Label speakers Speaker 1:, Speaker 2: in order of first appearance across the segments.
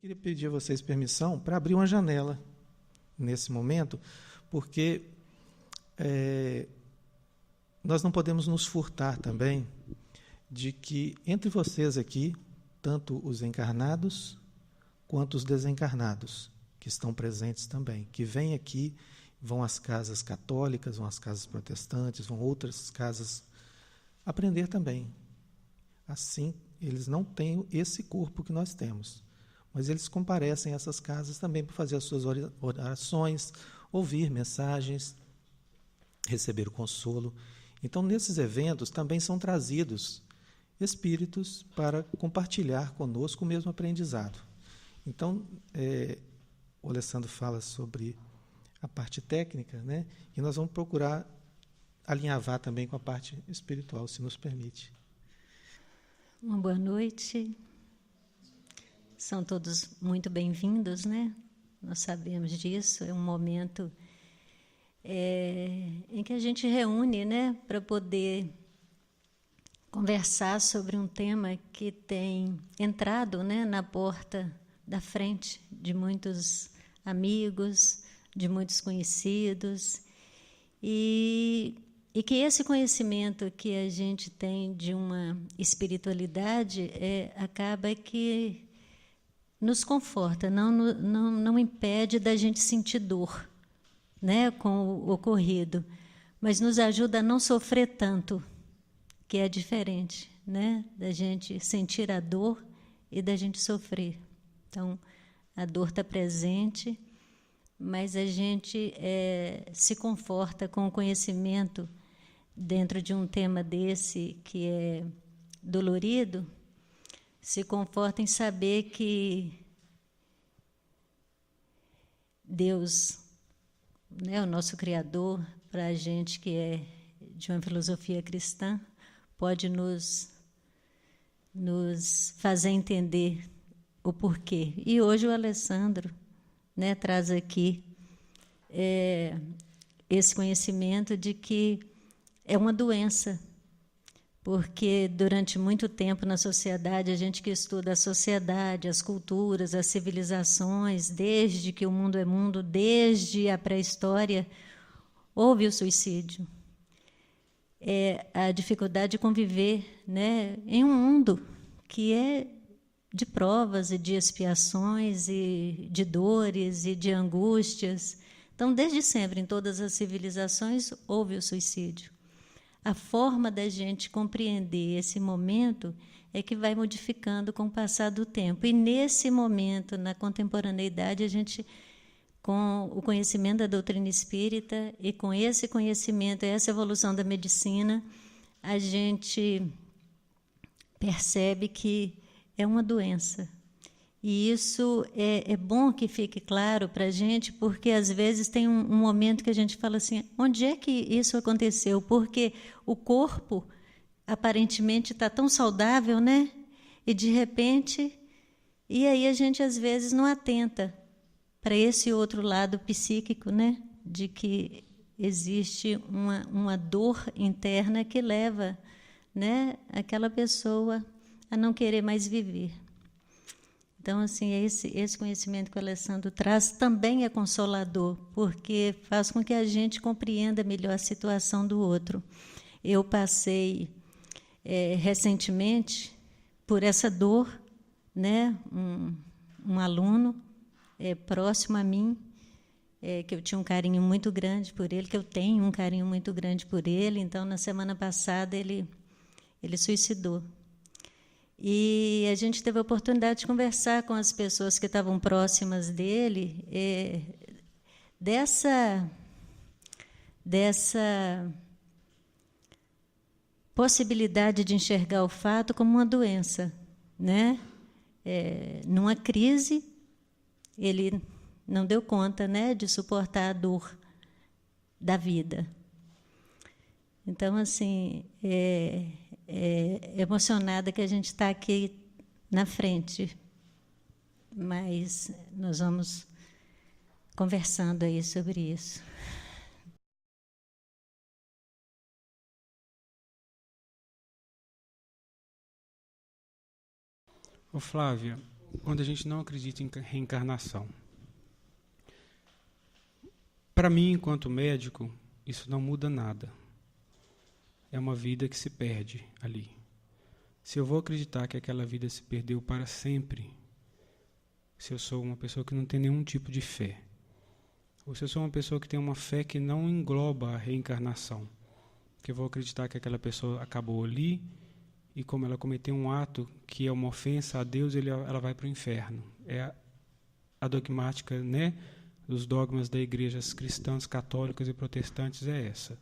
Speaker 1: Queria pedir a vocês permissão para abrir uma janela nesse momento, porque nós não podemos nos furtar também de que entre vocês aqui, tanto os encarnados quanto os desencarnados, que estão presentes também, que vêm aqui, vão às casas católicas, vão às casas protestantes, vão a outras casas aprender também. Assim, eles não têm esse corpo que nós temos, mas eles comparecem a essas casas também para fazer as suas orações, ouvir mensagens, receber o consolo. Então, nesses eventos também são trazidos espíritos para compartilhar conosco o mesmo aprendizado. Então, o Alessandro fala sobre a parte técnica, né? E nós vamos procurar alinhavar também com a parte espiritual, se nos permite.
Speaker 2: Uma boa noite. São todos muito bem-vindos, né? Nós sabemos disso. É um momento em que a gente reúne, né, para poder conversar sobre um tema que tem entrado, né, na porta da frente de muitos amigos, de muitos conhecidos, e que esse conhecimento que a gente tem de uma espiritualidade acaba que nos conforta, não impede da gente sentir dor, né, com o ocorrido, mas nos ajuda a não sofrer tanto, que é diferente, né, da gente sentir a dor e da gente sofrer. Então, a dor está presente, mas a gente se conforta com o conhecimento dentro de um tema desse que é dolorido, se conforta em saber que Deus, né, o nosso Criador, para a gente que é de uma filosofia cristã, pode nos fazer entender o porquê. E hoje o Alessandro, né, traz aqui esse conhecimento de que é uma doença, porque durante muito tempo na sociedade, a gente que estuda a sociedade, as culturas, as civilizações, desde que o mundo é mundo, desde a pré-história, houve o suicídio. A dificuldade de conviver, né, em um mundo que é de provas e de expiações e de dores e de angústias. Então, desde sempre, em todas as civilizações, houve o suicídio. A forma da gente compreender esse momento é que vai modificando com o passar do tempo. E, nesse momento, na contemporaneidade, a gente, com o conhecimento da doutrina espírita e com esse conhecimento, essa evolução da medicina, a gente percebe que é uma doença. E isso é bom que fique claro para a gente, porque, às vezes, tem um momento que a gente fala assim, onde é que isso aconteceu? Porque o corpo, aparentemente, está tão saudável, né? E, de repente... E aí a gente, às vezes, não atenta para esse outro lado psíquico, né? De que existe uma dor interna que leva, né, aquela pessoa a não querer mais viver. Então, assim, esse conhecimento que o Alessandro traz também é consolador, porque faz com que a gente compreenda melhor a situação do outro. Eu passei recentemente por essa dor, né? Um aluno próximo a mim, que eu tinha um carinho muito grande por ele, que eu tenho um carinho muito grande por ele. Então, na semana passada, ele suicidou. E a gente teve a oportunidade de conversar com as pessoas que estavam próximas dele, dessa possibilidade de enxergar o fato como uma doença, né? Numa crise, ele não deu conta, né, de suportar a dor da vida. Então, assim, emocionada que a gente está aqui na frente, mas nós vamos conversando aí sobre isso.
Speaker 3: Ô Flávia, quando a gente não acredita em reencarnação. Para mim, enquanto médico, isso não muda nada. É uma vida que se perde ali. Se eu vou acreditar que aquela vida se perdeu para sempre, se eu sou uma pessoa que não tem nenhum tipo de fé, ou se eu sou uma pessoa que tem uma fé que não engloba a reencarnação, que eu vou acreditar que aquela pessoa acabou ali e como ela cometeu um ato que é uma ofensa a Deus, ela vai para o inferno. É a dogmática, né, dos dogmas das igrejas cristãs, católicas e protestantes é essa.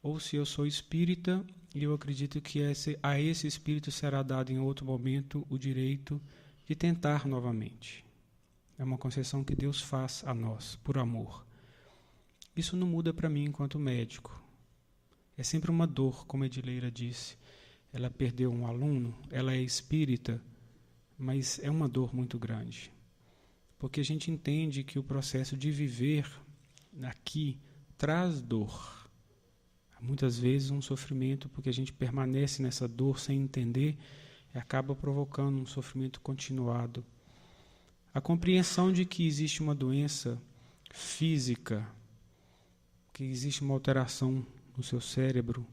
Speaker 3: Ou se eu sou espírita e eu acredito que a esse espírito será dado em outro momento o direito de tentar novamente. É uma concessão que Deus faz a nós, por amor. Isso não muda para mim enquanto médico. É sempre uma dor, como a Edileira disse. Ela perdeu um aluno, ela é espírita, mas é uma dor muito grande. Porque a gente entende que o processo de viver aqui traz dor. Muitas vezes um sofrimento, porque a gente permanece nessa dor sem entender, e acaba provocando um sofrimento continuado. A compreensão de que existe uma doença física, que existe uma alteração no seu cérebro,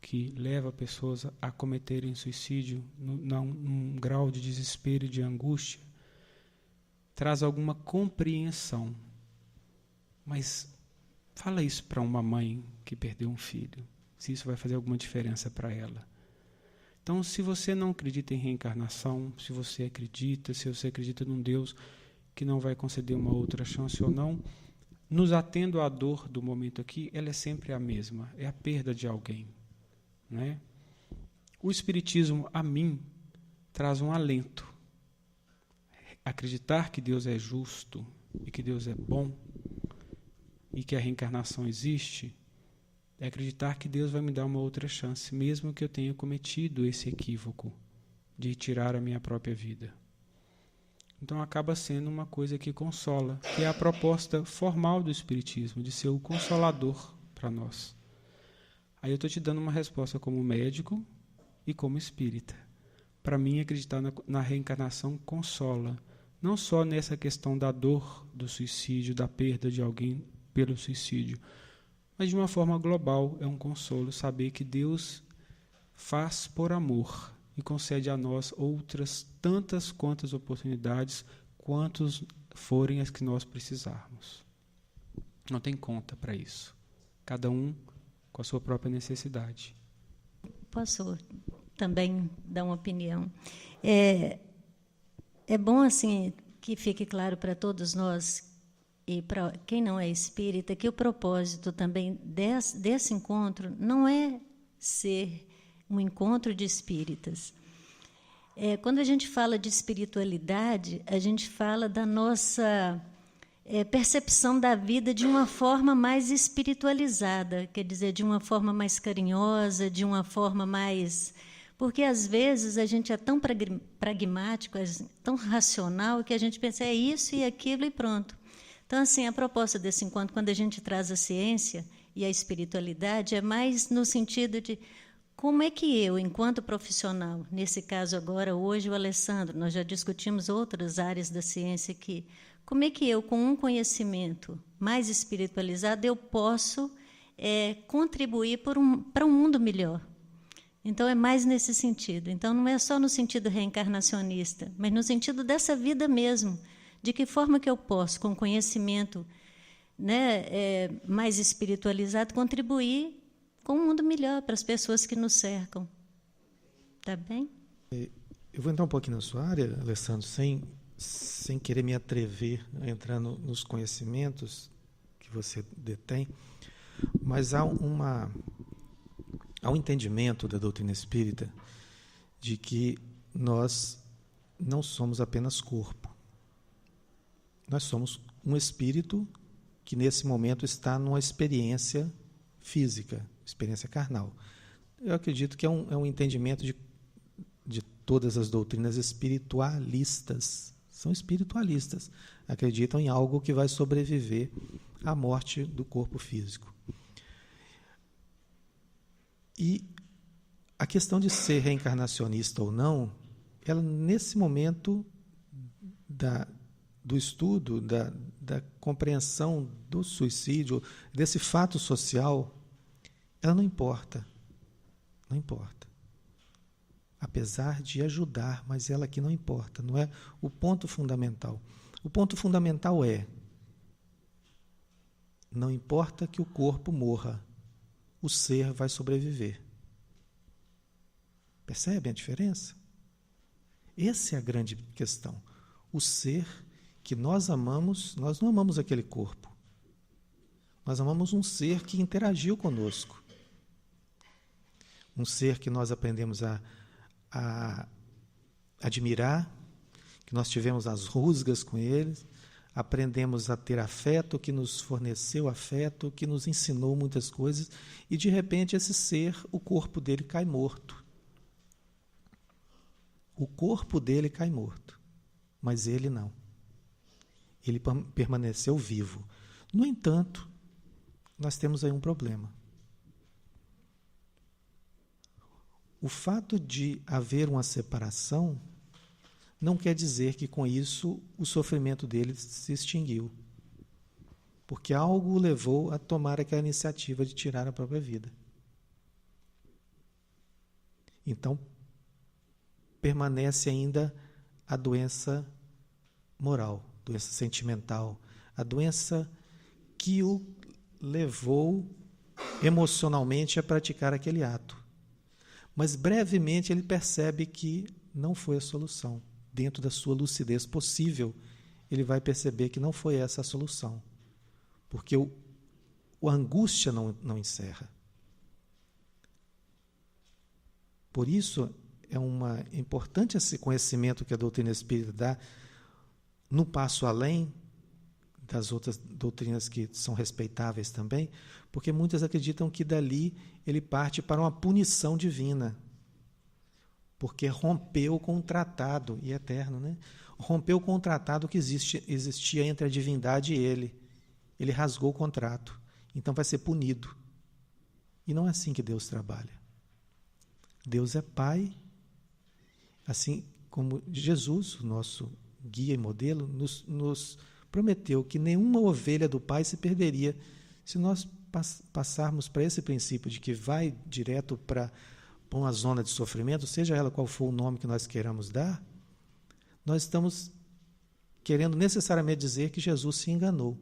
Speaker 3: que leva pessoas a cometerem suicídio num grau de desespero e de angústia, traz alguma compreensão. Mas fala isso para uma mãe que perdeu um filho, se isso vai fazer alguma diferença para ela. Então, se você não acredita em reencarnação, se você acredita num Deus que não vai conceder uma outra chance ou não, nos atendo à dor do momento aqui, ela é sempre a mesma, é a perda de alguém. Né? O Espiritismo, a mim, traz um alento. Acreditar que Deus é justo e que Deus é bom e que a reencarnação existe é acreditar que Deus vai me dar uma outra chance, mesmo que eu tenha cometido esse equívoco de tirar a minha própria vida. Então acaba sendo uma coisa que consola, que é a proposta formal do Espiritismo, de ser o consolador para nós. Aí eu estou te dando uma resposta como médico e como espírita. Para mim, acreditar na reencarnação consola, não só nessa questão da dor do suicídio, da perda de alguém pelo suicídio, mas de uma forma global é um consolo saber que Deus faz por amor e concede a nós outras tantas quantas oportunidades, quantos forem as que nós precisarmos. Não tem conta para isso. Cada um com a sua própria necessidade.
Speaker 2: Posso também dar uma opinião? É bom assim que fique claro para todos nós e para quem não é espírita que o propósito também desse encontro não é ser um encontro de espíritas. Quando a gente fala de espiritualidade, a gente fala da nossa percepção da vida de uma forma mais espiritualizada, quer dizer, de uma forma mais carinhosa, de uma forma mais... Porque, às vezes, a gente é tão pragmático, tão racional, que a gente pensa, é isso e aquilo e pronto. Então, assim, a proposta desse encontro, quando a gente traz a ciência e a espiritualidade, é mais no sentido de como é que eu, enquanto profissional, nesse caso agora, hoje o Alessandro, nós já discutimos outras áreas da ciência aqui, como é que eu, com um conhecimento mais espiritualizado, eu posso contribuir para um mundo melhor? Então, é mais nesse sentido. Então, não é só no sentido reencarnacionista, mas no sentido dessa vida mesmo. De que forma que eu posso, com conhecimento mais espiritualizado, contribuir com um mundo melhor para as pessoas que nos cercam. Está bem?
Speaker 1: Eu vou entrar um pouquinho na sua área, Alessandro, sem querer me atrever a entrar nos conhecimentos que você detém, mas há um entendimento da doutrina espírita de que nós não somos apenas corpo. Nós somos um espírito que, nesse momento, está numa experiência física, experiência carnal. Eu acredito que é um entendimento de todas as doutrinas espiritualistas. São espiritualistas. Acreditam em algo que vai sobreviver à morte do corpo físico. E a questão de ser reencarnacionista ou não, ela, nesse momento, do estudo, da compreensão do suicídio, desse fato social, ela não importa. Não importa. Apesar de ajudar, mas ela aqui não importa, não é o ponto fundamental. O ponto fundamental é: não importa que o corpo morra, o ser vai sobreviver. Percebem a diferença? Essa é a grande questão. O ser que nós amamos, nós não amamos aquele corpo. Nós amamos um ser que interagiu conosco. Um ser que nós aprendemos a admirar, que nós tivemos as rusgas com ele, aprendemos a ter afeto, que nos forneceu afeto, que nos ensinou muitas coisas, e de repente esse ser, o corpo dele cai morto. O corpo dele cai morto, mas ele não. Ele permaneceu vivo. No entanto, nós temos aí um problema. O fato de haver uma separação não quer dizer que com isso o sofrimento dele se extinguiu. Porque algo o levou a tomar aquela iniciativa de tirar a própria vida. Então, permanece ainda a doença moral, doença sentimental, a doença que o levou emocionalmente a praticar aquele ato. Mas brevemente ele percebe que não foi a solução. Dentro da sua lucidez possível, ele vai perceber que não foi essa a solução. Porque a angústia não encerra. Por isso, é importante esse conhecimento que a doutrina espírita dá no passo além das outras doutrinas que são respeitáveis também, porque muitas acreditam que dali ele parte para uma punição divina, porque rompeu com o tratado, e eterno, né? Rompeu com o tratado que existia entre a divindade e ele. Ele rasgou o contrato, então vai ser punido. E não é assim que Deus trabalha. Deus é Pai, assim como Jesus, o nosso guia e modelo, nos prometeu que nenhuma ovelha do Pai se perderia. Se nós passarmos para esse princípio de que vai direto para uma zona de sofrimento, seja ela qual for o nome que nós queiramos dar, nós estamos querendo necessariamente dizer que Jesus se enganou.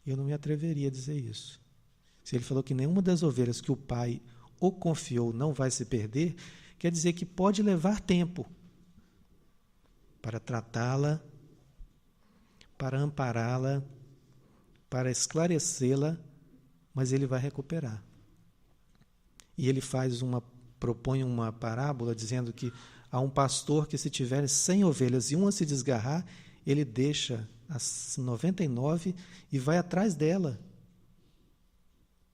Speaker 1: Eu não me atreveria a dizer isso. Se ele falou que nenhuma das ovelhas que o Pai o confiou não vai se perder, quer dizer que pode levar tempo para tratá-la, para ampará-la, para esclarecê-la, mas ele vai recuperar. E ele propõe uma parábola dizendo que há um pastor que, se tiver 100 ovelhas e uma se desgarrar, ele deixa as 99 e vai atrás dela.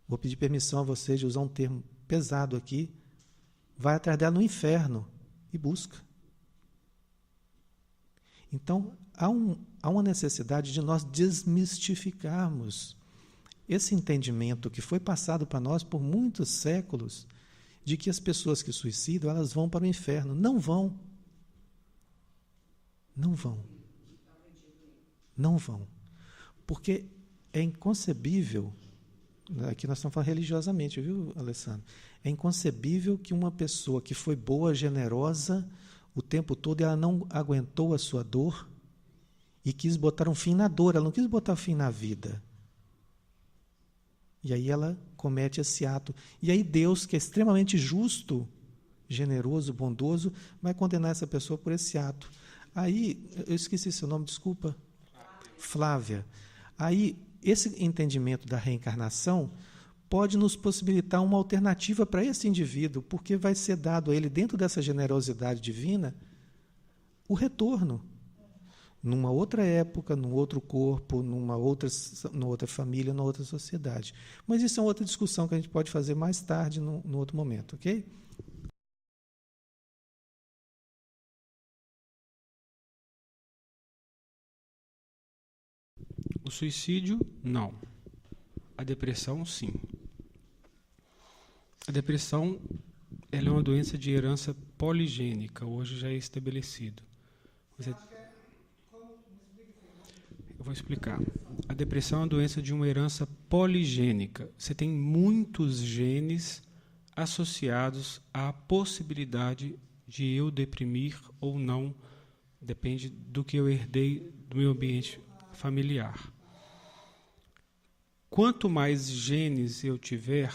Speaker 1: Vou pedir permissão a vocês de usar um termo pesado aqui. Vai atrás dela no inferno e busca. Então, há uma necessidade de nós desmistificarmos esse entendimento que foi passado para nós por muitos séculos, de que as pessoas que suicidam, elas vão para o inferno. Não vão. Não vão. Não vão. Porque é inconcebível, aqui nós estamos falando religiosamente, viu, Alessandro? É inconcebível que uma pessoa que foi boa, generosa, o tempo todo, ela não aguentou a sua dor e quis botar um fim na dor, ela não quis botar um fim na vida. E aí ela comete esse ato. E aí Deus, que é extremamente justo, generoso, bondoso, vai condenar essa pessoa por esse ato. Aí, eu esqueci seu nome, desculpa. Flávia. Aí, esse entendimento da reencarnação pode nos possibilitar uma alternativa para esse indivíduo, porque vai ser dado a ele, dentro dessa generosidade divina, o retorno. Numa outra época, num outro corpo, numa outra família, numa outra sociedade. Mas isso é uma outra discussão que a gente pode fazer mais tarde, num outro momento, ok?
Speaker 3: O suicídio, não. A depressão, sim. A depressão, ela é uma doença de herança poligênica, hoje já é estabelecido. vou explicar. A depressão é uma doença de uma herança poligênica. Você tem muitos genes associados à possibilidade de eu deprimir ou não, depende do que eu herdei do meu ambiente familiar. Quanto mais genes eu tiver,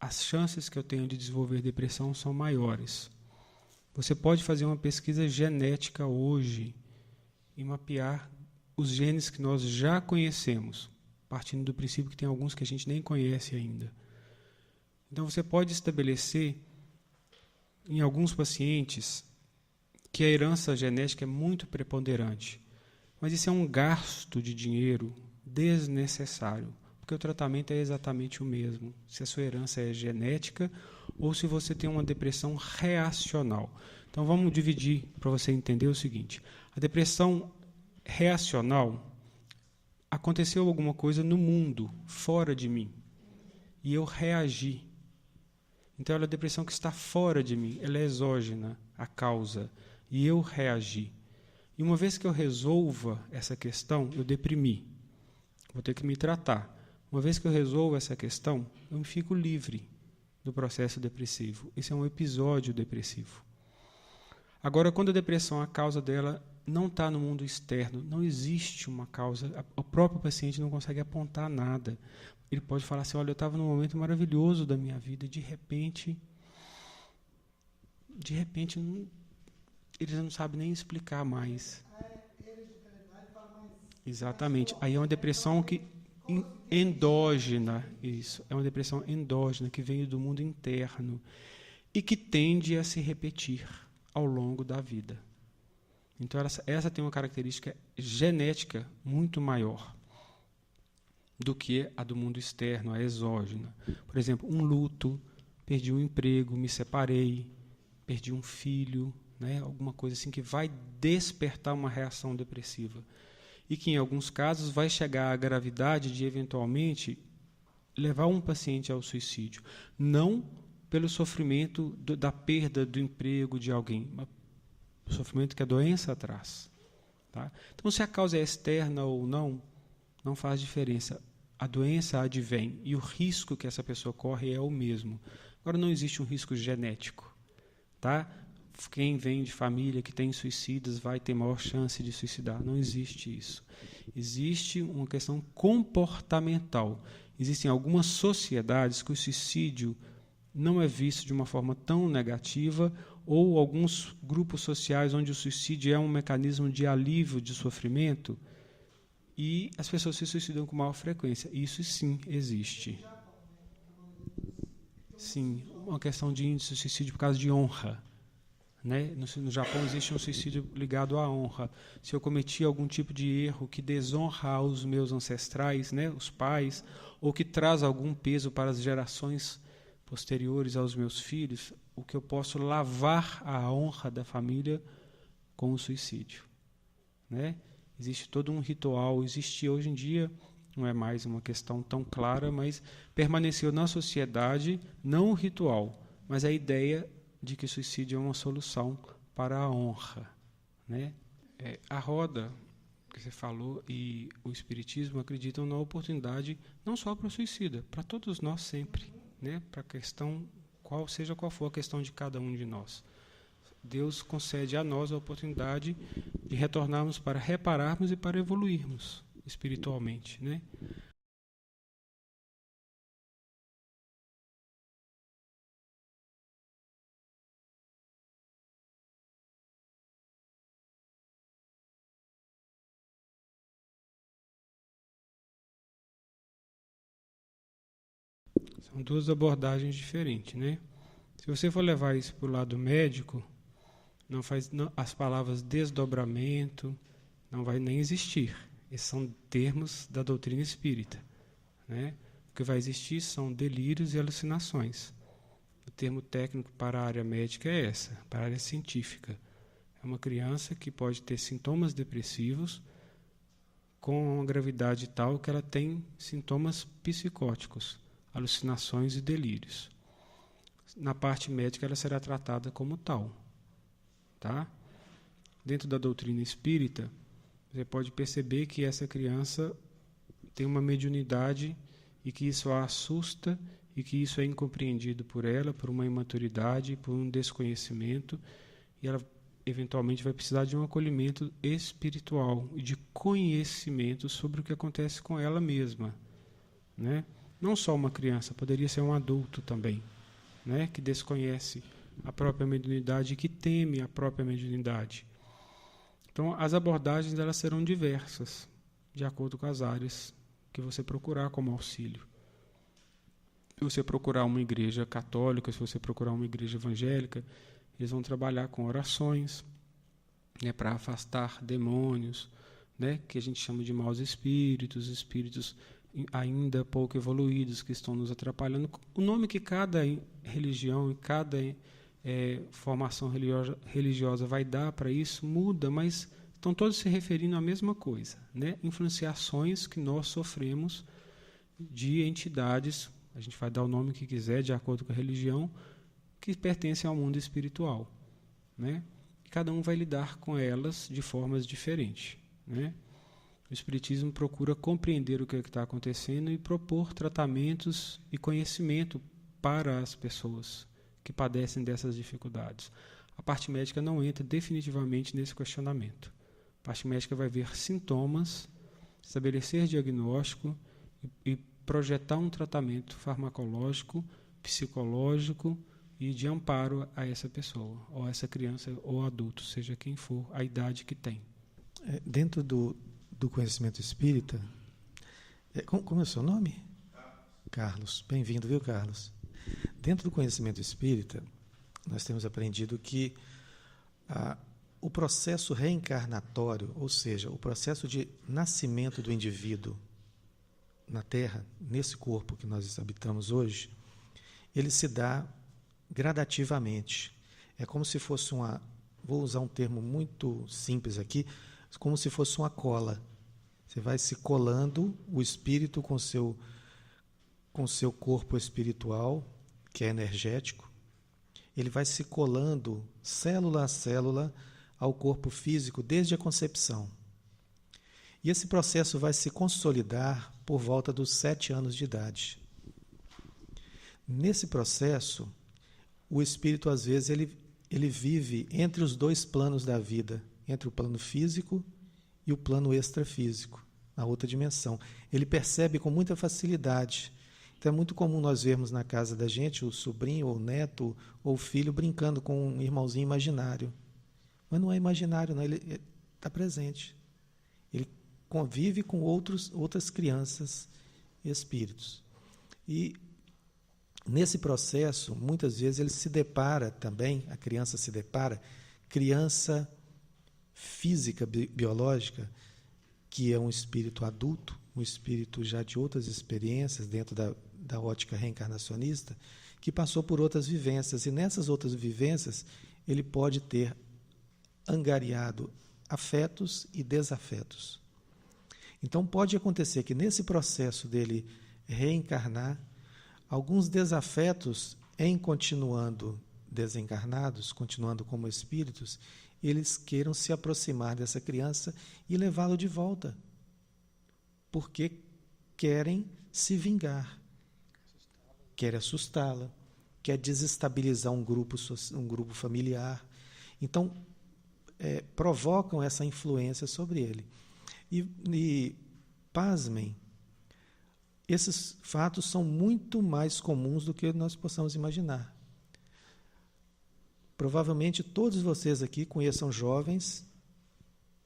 Speaker 3: as chances que eu tenho de desenvolver depressão são maiores. Você pode fazer uma pesquisa genética hoje e mapear os genes que nós já conhecemos, partindo do princípio que tem alguns que a gente nem conhece ainda. Então, você pode estabelecer, em alguns pacientes, que a herança genética é muito preponderante. Mas isso é um gasto de dinheiro desnecessário, porque o tratamento é exatamente o mesmo, se a sua herança é genética ou se você tem uma depressão reacional. Então, vamos dividir para você entender o seguinte. A depressão reacional, aconteceu alguma coisa no mundo, fora de mim, e eu reagi. Então, ela é a depressão que está fora de mim, ela é exógena, a causa, e eu reagi. E uma vez que eu resolva essa questão, eu deprimi. Vou ter que me tratar. Uma vez que eu resolvo essa questão, eu me fico livre do processo depressivo. Esse é um episódio depressivo. Agora, quando a depressão, a causa dela não está no mundo externo, não existe uma causa, o próprio paciente não consegue apontar nada. Ele pode falar assim, olha, eu estava num momento maravilhoso da minha vida e de repente ele não sabe nem explicar mais. Exatamente. Aí é uma depressão endógena, isso. É uma depressão endógena que vem do mundo interno e que tende a se repetir ao longo da vida. Então, essa tem uma característica genética muito maior do que a do mundo externo, a exógena. Por exemplo, um luto, perdi um emprego, me separei, perdi um filho, né? Alguma coisa assim que vai despertar uma reação depressiva. E que, em alguns casos, vai chegar à gravidade de, eventualmente, levar um paciente ao suicídio. Não pelo sofrimento da perda do emprego de alguém, mas o sofrimento que a doença traz. Tá? Então, se a causa é externa ou não, não faz diferença. A doença advém e o risco que essa pessoa corre é o mesmo. Agora, não existe um risco genético. Tá? Quem vem de família que tem suicidas vai ter maior chance de suicidar. Não existe isso. Existe uma questão comportamental. Existem algumas sociedades que o suicídio não é visto de uma forma tão negativa, ou alguns grupos sociais onde o suicídio é um mecanismo de alívio de sofrimento, e as pessoas se suicidam com maior frequência. Isso sim existe. Sim, uma questão de índice de suicídio por causa de honra. Né? No Japão existe um suicídio ligado à honra. Se eu cometi algum tipo de erro que desonra os meus ancestrais, né, os pais, ou que traz algum peso para as gerações posteriores aos meus filhos, o que eu posso lavar a honra da família com o suicídio. Né? Existe todo um ritual, existe hoje em dia, não é mais uma questão tão clara, mas permaneceu na sociedade, não o ritual, mas a ideia de que o suicídio é uma solução para a honra. Né? A roda que você falou e o espiritismo acreditam na oportunidade não só para o suicida, para todos nós sempre, né? Para a questão, seja qual for a questão de cada um de nós. Deus concede a nós a oportunidade de retornarmos para repararmos e para evoluirmos espiritualmente. Né? São duas abordagens diferentes, né? Se você for levar isso para o lado médico, as palavras desdobramento não vai nem existir. Esses são termos da doutrina espírita, né? O que vai existir são delírios e alucinações. O termo técnico para a área médica é para a área científica. É uma criança que pode ter sintomas depressivos com uma gravidade tal que ela tem sintomas psicóticos, alucinações e delírios. Na parte médica, ela será tratada como tal. Tá? Dentro da doutrina espírita, Você pode perceber que essa criança tem uma mediunidade e que isso a assusta e que isso é incompreendido por ela, por uma imaturidade, por um desconhecimento, e ela eventualmente vai precisar de um acolhimento espiritual e de conhecimento sobre o que acontece com ela mesma, né? Não só uma criança, poderia ser um adulto também, né? Que desconhece a própria mediunidade e que teme a própria mediunidade. Então, as abordagens elas serão diversas, de acordo com as áreas que você procurar como auxílio. Se você procurar uma igreja católica, se você procurar uma igreja evangélica, eles vão trabalhar com orações, né, para afastar demônios, né, que a gente chama de maus espíritos, espíritos ainda pouco evoluídos que estão nos atrapalhando. O nome que cada religião e cada formação religiosa vai dar para isso muda, mas estão todos se referindo à mesma coisa, né? Influenciações que nós sofremos de entidades, a gente vai dar o nome que quiser, de acordo com a religião, que pertencem ao mundo espiritual, né? E cada um vai lidar com elas de formas diferentes, né? O Espiritismo procura compreender o que está acontecendo e propor tratamentos e conhecimento para as pessoas que padecem dessas dificuldades. A parte médica não entra definitivamente nesse questionamento. A parte médica vai ver sintomas, estabelecer diagnóstico e projetar um tratamento farmacológico, psicológico e de amparo a essa pessoa, ou a essa criança ou adulto, seja quem for, a idade que tem.
Speaker 1: Dentro do conhecimento espírita, como é o seu nome? Carlos. Bem-vindo, viu, Carlos? Dentro do conhecimento espírita, nós temos aprendido que o processo reencarnatório, ou seja, o processo de nascimento do indivíduo na Terra, nesse corpo que nós habitamos hoje, ele se dá gradativamente. É como se fosse vou usar um termo muito simples aqui, como se fosse uma cola. Você vai se colando o espírito com seu corpo espiritual, que é energético. Ele vai se colando, célula a célula, ao corpo físico desde a concepção. E esse processo vai se consolidar por volta dos 7 anos de idade. Nesse processo, o espírito, às vezes, ele vive entre os dois planos da vida, entre o plano físico e o plano extrafísico, na outra dimensão. Ele percebe com muita facilidade. Então é muito comum nós vermos na casa da gente o sobrinho, ou o neto, ou o filho brincando com um irmãozinho imaginário. Mas não é imaginário, não, ele está presente. Ele convive com outras crianças e espíritos. E nesse processo, muitas vezes ele se depara também, a criança se depara, criança física, biológica, que é um espírito adulto, um espírito já de outras experiências dentro da ótica reencarnacionista, que passou por outras vivências, e nessas outras vivências ele pode ter angariado afetos e desafetos. Então pode acontecer que nesse processo dele reencarnar, alguns desafetos, em continuando desencarnados, continuando como espíritos, eles queiram se aproximar dessa criança e levá-lo de volta, porque querem se vingar, querem assustá-la, querem desestabilizar um grupo familiar. Então, provocam essa influência sobre ele. E pasmem, esses fatos são muito mais comuns do que nós possamos imaginar. Provavelmente todos vocês aqui conheçam jovens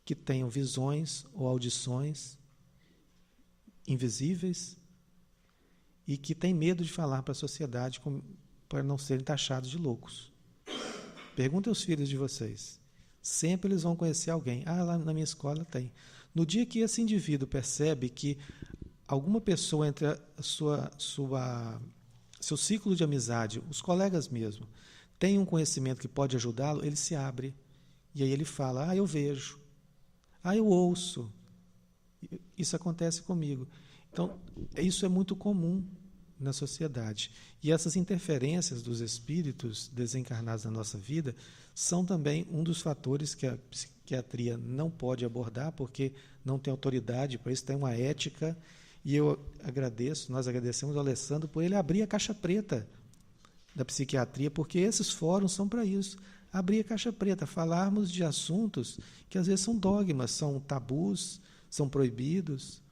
Speaker 1: que tenham visões ou audições invisíveis e que têm medo de falar para a sociedade para não serem taxados de loucos. Perguntem aos filhos de vocês. Sempre eles vão conhecer alguém. Lá na minha escola tem. No dia que esse indivíduo percebe que alguma pessoa entre seu ciclo de amizade, os colegas mesmo, tem um conhecimento que pode ajudá-lo, ele se abre. E aí ele fala, eu vejo. Eu ouço. Isso acontece comigo. Então, isso é muito comum na sociedade. E essas interferências dos espíritos desencarnados na nossa vida são também um dos fatores que psiquiatria não pode abordar, porque não tem autoridade para isso, tem uma ética. E nós agradecemos ao Alessandro por ele abrir a caixa preta da psiquiatria, porque esses fóruns são para isso. Abrir a caixa preta, falarmos de assuntos que às vezes são dogmas, são tabus, são proibidos,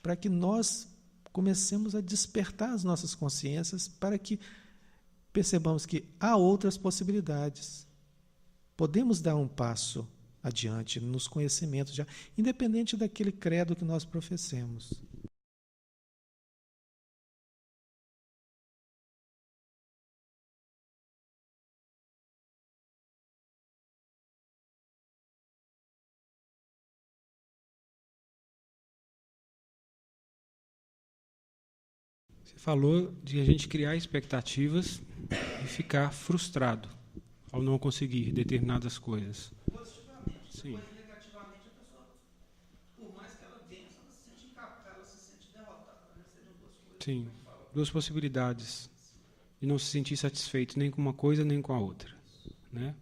Speaker 1: para que nós comecemos a despertar as nossas consciências, para que percebamos que há outras possibilidades. Podemos dar um passo adiante nos conhecimentos, já, independente daquele credo que nós professemos.
Speaker 3: Você falou de a gente criar expectativas e ficar frustrado ao não conseguir determinadas coisas.
Speaker 1: Positivamente.
Speaker 3: Sim.
Speaker 1: Depois, negativamente, a pessoa, por mais que ela vença, ela se sente incapaz, ela se sente derrotada. Né? Seriam duas coisas.
Speaker 3: Sim, duas possibilidades. E não se sentir satisfeito nem com uma coisa nem com a outra. Né?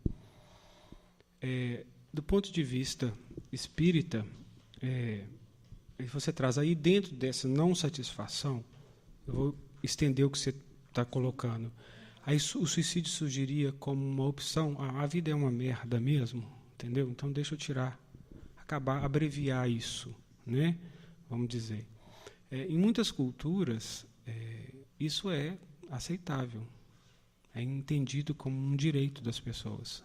Speaker 3: Do ponto de vista espírita, você traz aí dentro dessa não satisfação, eu vou estender o que você está colocando. Aí o suicídio surgiria como uma opção. A vida é uma merda mesmo, entendeu? Então deixa eu tirar, abreviar isso, né? Vamos dizer. Em muitas culturas, isso é aceitável, é entendido como um direito das pessoas.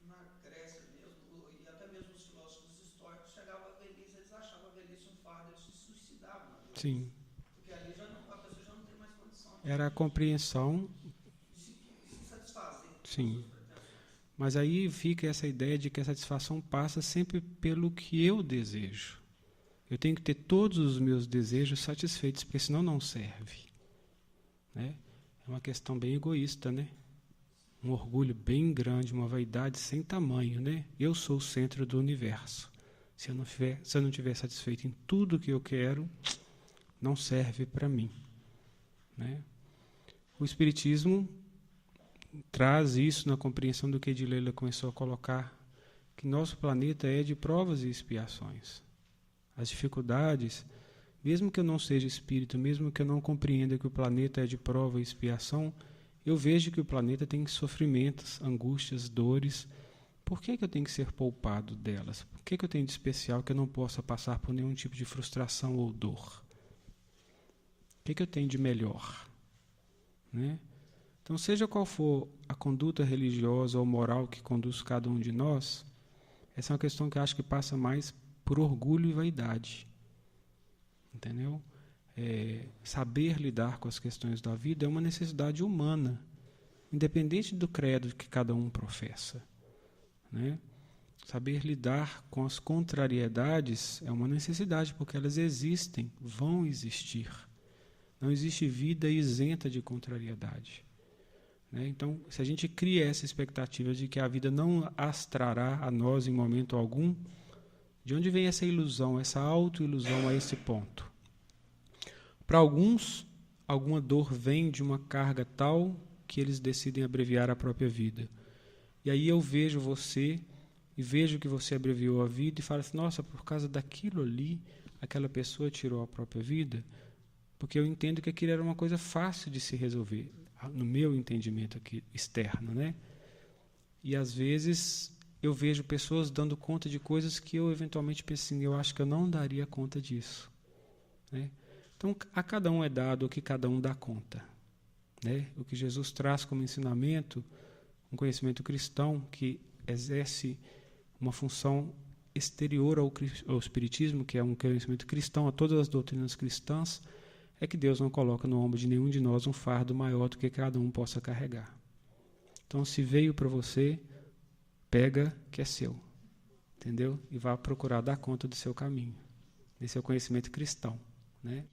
Speaker 1: Na Grécia mesmo, e até mesmo os filósofos históricos, chegavam à velhice, eles achavam a velhice um fardo, eles se suicidavam na velhice.
Speaker 3: Sim.
Speaker 1: Porque ali a pessoa já não tem mais condição.
Speaker 3: Era a compreensão.
Speaker 1: Se satisfazer.
Speaker 3: Sim. Mas aí fica essa ideia de que a satisfação passa sempre pelo que eu desejo. Eu tenho que ter todos os meus desejos satisfeitos, porque senão não serve. Né? É uma questão bem egoísta, né? Um orgulho bem grande, uma vaidade sem tamanho, né? Eu sou o centro do universo. Se eu não estiver satisfeito em tudo que eu quero, não serve para mim. Né? O Espiritismo traz isso na compreensão do que Edileila começou a colocar, que nosso planeta é de provas e expiações. As dificuldades, mesmo que eu não seja espírito, mesmo que eu não compreenda que o planeta é de prova e expiação, eu vejo que o planeta tem sofrimentos, angústias, dores. Por que eu tenho que ser poupado delas? Por que eu tenho de especial que eu não possa passar por nenhum tipo de frustração ou dor? O que eu tenho de melhor? Né? Então, seja qual for a conduta religiosa ou moral que conduz cada um de nós, essa é uma questão que eu acho que passa mais por orgulho e vaidade. Entendeu? Saber lidar com as questões da vida é uma necessidade humana, independente do credo que cada um professa. Né? Saber lidar com as contrariedades é uma necessidade, porque elas existem, vão existir. Não existe vida isenta de contrariedade. Né? Então, se a gente cria essa expectativa de que a vida não as trará a nós em momento algum, de onde vem essa ilusão, essa autoilusão a esse ponto? Para alguns, alguma dor vem de uma carga tal que eles decidem abreviar a própria vida. E aí eu vejo você e vejo que você abreviou a vida e falo assim, nossa, por causa daquilo ali, aquela pessoa tirou a própria vida, porque eu entendo que aquilo era uma coisa fácil de se resolver, no meu entendimento aqui externo, né? E às vezes eu vejo pessoas dando conta de coisas que eu eventualmente penso assim, eu acho que eu não daria conta disso. Né? Então, a cada um é dado o que cada um dá conta. Né? O que Jesus traz como ensinamento, um conhecimento cristão que exerce uma função exterior ao Espiritismo, que é um conhecimento cristão, a todas as doutrinas cristãs, é que Deus não coloca no ombro de nenhum de nós um fardo maior do que cada um possa carregar. Então, se veio para você, pega que é seu, entendeu? E vá procurar dar conta do seu caminho. Esse é o conhecimento cristão, né?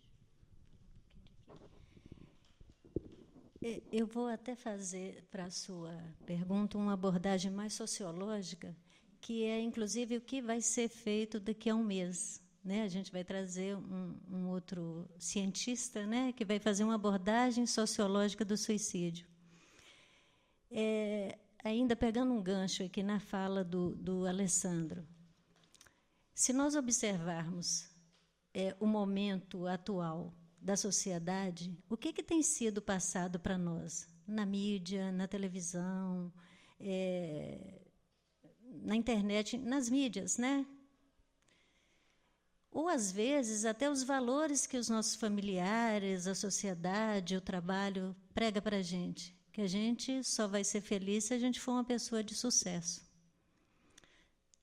Speaker 2: Eu vou até fazer para a sua pergunta uma abordagem mais sociológica, que é, inclusive, o que vai ser feito daqui a um mês. Né? A gente vai trazer um outro cientista, né, que vai fazer uma abordagem sociológica do suicídio. ainda pegando um gancho aqui na fala do Alessandro, se nós observarmos o momento atual da sociedade, o que tem sido passado para nós? Na mídia, na televisão, na internet, nas mídias, né? Ou, às vezes, até os valores que os nossos familiares, a sociedade, o trabalho prega para a gente, que a gente só vai ser feliz se a gente for uma pessoa de sucesso.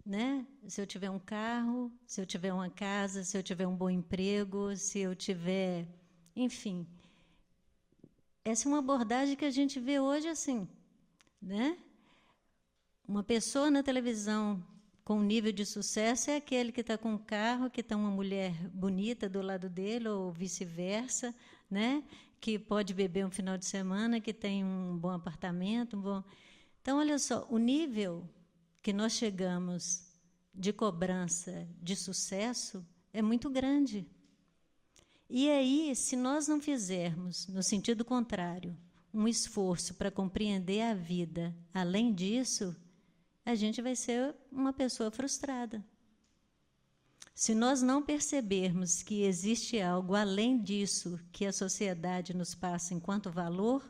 Speaker 2: Né? Se eu tiver um carro, se eu tiver uma casa, se eu tiver um bom emprego, se eu tiver... Enfim, essa é uma abordagem que a gente vê hoje assim, né? Uma pessoa na televisão com nível de sucesso é aquele que está com um carro, que está uma mulher bonita do lado dele, ou vice-versa, né? Que pode beber um final de semana, que tem um bom apartamento. Então, olha só, o nível que nós chegamos de cobrança de sucesso é muito grande. E aí, se nós não fizermos, no sentido contrário, um esforço para compreender a vida, além disso, a gente vai ser uma pessoa frustrada. Se nós não percebermos que existe algo além disso que a sociedade nos passa enquanto valor,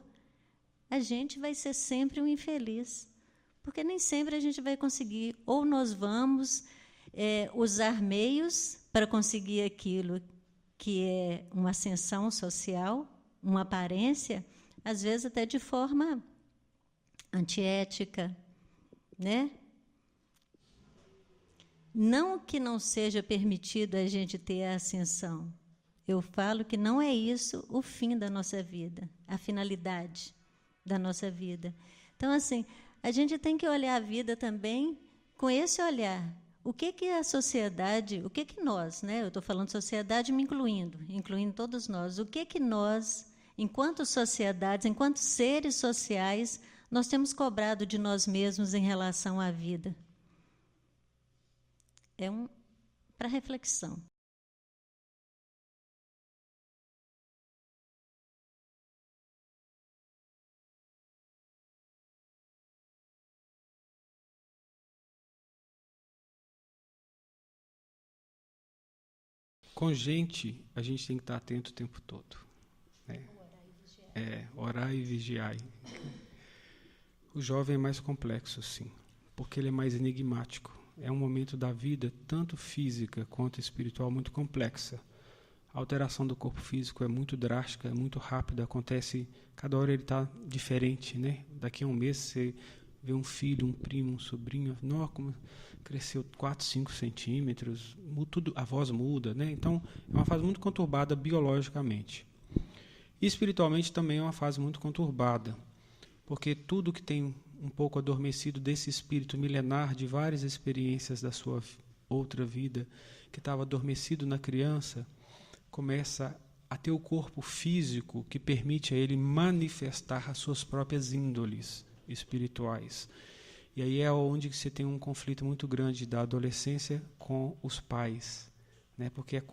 Speaker 2: a gente vai ser sempre um infeliz, porque nem sempre a gente vai conseguir, ou nós vamos usar meios para conseguir aquilo que é uma ascensão social, uma aparência, às vezes até de forma antiética, né? Não que não seja permitido a gente ter a ascensão. Eu falo que não é isso o fim da nossa vida, a finalidade da nossa vida. Então, assim, a gente tem que olhar a vida também com esse olhar. O que a sociedade, o que nós, né? Eu estou falando sociedade me incluindo todos nós, o que nós, enquanto sociedades, enquanto seres sociais, nós temos cobrado de nós mesmos em relação à vida? Para reflexão.
Speaker 3: Com gente, a gente tem que estar atento o tempo todo. Né? Orar e vigiar. O jovem é mais complexo, sim, porque ele é mais enigmático. É um momento da vida, tanto física quanto espiritual, muito complexa. A alteração do corpo físico é muito drástica, é muito rápida, acontece, cada hora ele está diferente, né? Daqui a um mês você vê um filho, um primo, um sobrinho, nossa, como cresceu 4, 5 centímetros, tudo, a voz muda, né? Então, é uma fase muito conturbada biologicamente. E espiritualmente também é uma fase muito conturbada, porque tudo que tem um pouco adormecido desse espírito milenar de várias experiências da sua outra vida, que estava adormecido na criança, começa a ter o corpo físico que permite a ele manifestar as suas próprias índoles espirituais. E aí é onde você tem um conflito muito grande da adolescência com os pais, né? Porque é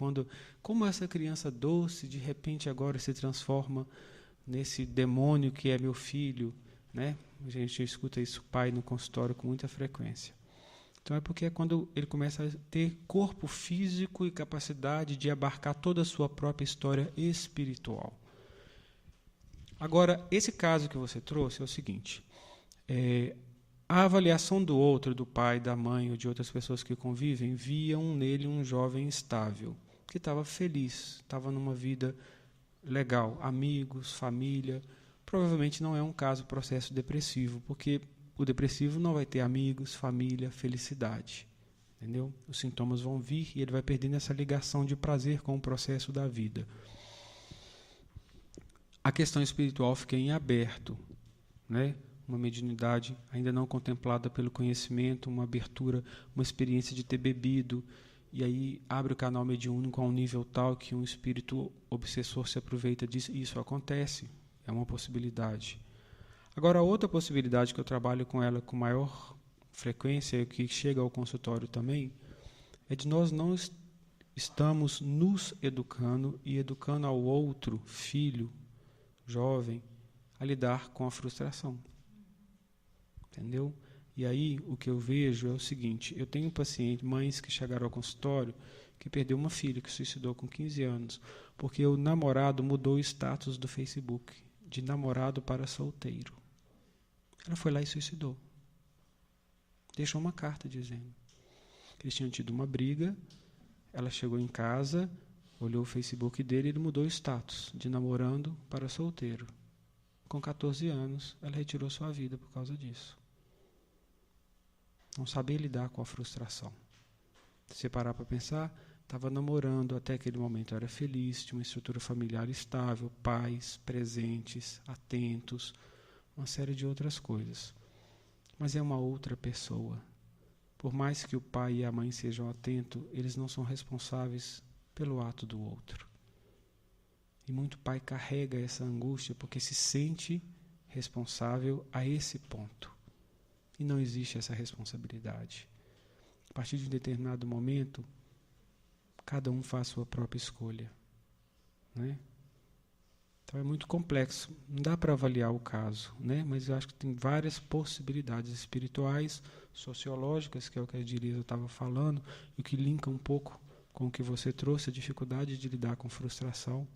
Speaker 3: como essa criança doce, de repente agora se transforma nesse demônio que é meu filho, né? A gente escuta isso, pai, no consultório com muita frequência. Então é porque é quando ele começa a ter corpo físico e capacidade de abarcar toda a sua própria história espiritual. Agora, esse caso que você trouxe é o seguinte, a avaliação do outro, do pai, da mãe ou de outras pessoas que convivem, viam nele um jovem estável, que estava feliz, estava numa vida legal, amigos, família. Provavelmente não é um processo depressivo, porque o depressivo não vai ter amigos, família, felicidade. Entendeu? Os sintomas vão vir e ele vai perdendo essa ligação de prazer com o processo da vida. A questão espiritual fica em aberto, né? Uma mediunidade ainda não contemplada pelo conhecimento, uma abertura, uma experiência de ter bebido, e aí abre o canal mediúnico a um nível tal que um espírito obsessor se aproveita disso, e isso acontece, é uma possibilidade. Agora, outra possibilidade que eu trabalho com ela com maior frequência, e que chega ao consultório também, é de nós não estamos nos educando e educando ao outro, filho, jovem, a lidar com a frustração. Entendeu? E aí o que eu vejo é o seguinte, eu tenho mães que chegaram ao consultório que perdeu uma filha que suicidou com 15 anos, porque o namorado mudou o status do Facebook, de namorado para solteiro. Ela foi lá e suicidou. Deixou uma carta dizendo que eles tinham tido uma briga, ela chegou em casa, olhou o Facebook dele e ele mudou o status, de namorando para solteiro. Com 14 anos, ela retirou sua vida por causa disso. Não sabia lidar com a frustração. Se você parar para pensar, estava namorando, até aquele momento era feliz, tinha uma estrutura familiar estável, pais presentes, atentos, uma série de outras coisas. Mas é uma outra pessoa. Por mais que o pai e a mãe sejam atentos, eles não são responsáveis pelo ato do outro. E muito pai carrega essa angústia porque se sente responsável a esse ponto. E não existe essa responsabilidade. A partir de um determinado momento, cada um faz sua própria escolha. Né? Então é muito complexo. Não dá para avaliar o caso, né? Mas eu acho que tem várias possibilidades espirituais, sociológicas, que é o que a Edilisa estava falando, e o que linka um pouco com o que você trouxe, a dificuldade de lidar com frustração,